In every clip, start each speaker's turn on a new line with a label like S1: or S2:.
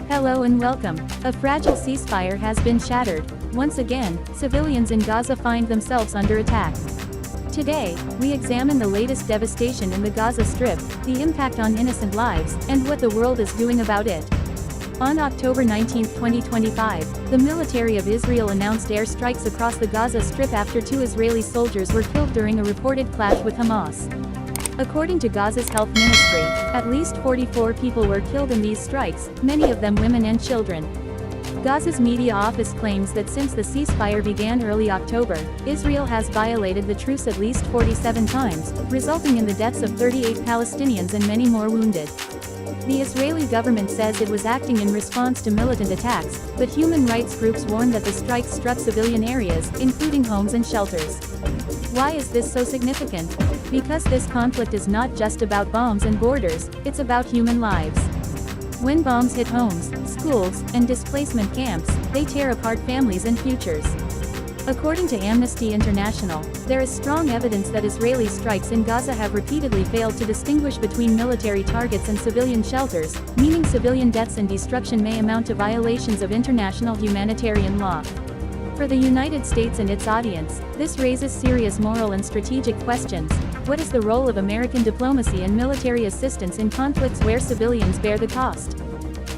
S1: Hello and welcome. A fragile ceasefire has been shattered. Once again, civilians in Gaza find themselves under attack. Today, we examine the latest devastation in the Gaza Strip, the impact on innocent lives, and what the world is doing about it. On October 19, 2025, the military of Israel announced airstrikes across the Gaza Strip after 2 Israeli soldiers were killed during a reported clash with Hamas. According to Gaza's health ministry, at least 44 people were killed in these strikes, many of them women and children. Gaza's media office claims that since the ceasefire began early October, Israel has violated the truce at least 47 times, resulting in the deaths of 38 Palestinians and many more wounded. The Israeli government says it was acting in response to militant attacks, but human rights groups warn that the strikes struck civilian areas, including homes and shelters. Why is this so significant? Because this conflict is not just about bombs and borders, it's about human lives. When bombs hit homes, schools, and displacement camps, they tear apart families and futures. According to Amnesty International, there is strong evidence that Israeli strikes in Gaza have repeatedly failed to distinguish between military targets and civilian shelters, meaning civilian deaths and destruction may amount to violations of international humanitarian law. For the United States and its audience, this raises serious moral and strategic questions. What is the role of American diplomacy and military assistance in conflicts where civilians bear the cost?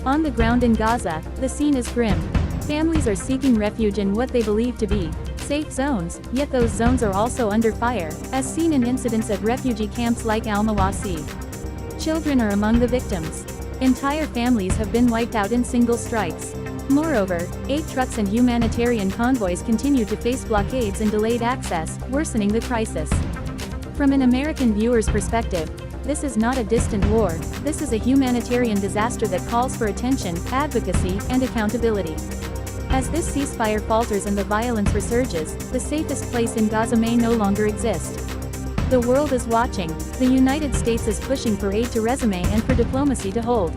S1: On the ground in Gaza, the scene is grim. Families are seeking refuge in what they believe to be safe zones, yet those zones are also under fire, as seen in incidents at refugee camps like Al-Mawasi. Children are among the victims. Entire families have been wiped out in single strikes. Moreover, aid trucks and humanitarian convoys continue to face blockades and delayed access, worsening the crisis. From an American viewer's perspective, this is not a distant war, this is a humanitarian disaster that calls for attention, advocacy, and accountability. As this ceasefire falters and the violence resurges, the safest place in Gaza may no longer exist. The world is watching, the United States is pushing for aid to resume and for diplomacy to hold.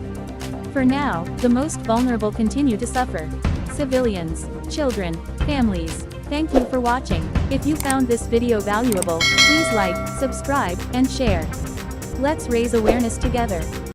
S1: For now, the most vulnerable continue to suffer. Civilians, children, families. Thank you for watching. If you found this video valuable, please like, subscribe, and share. Let's raise awareness together.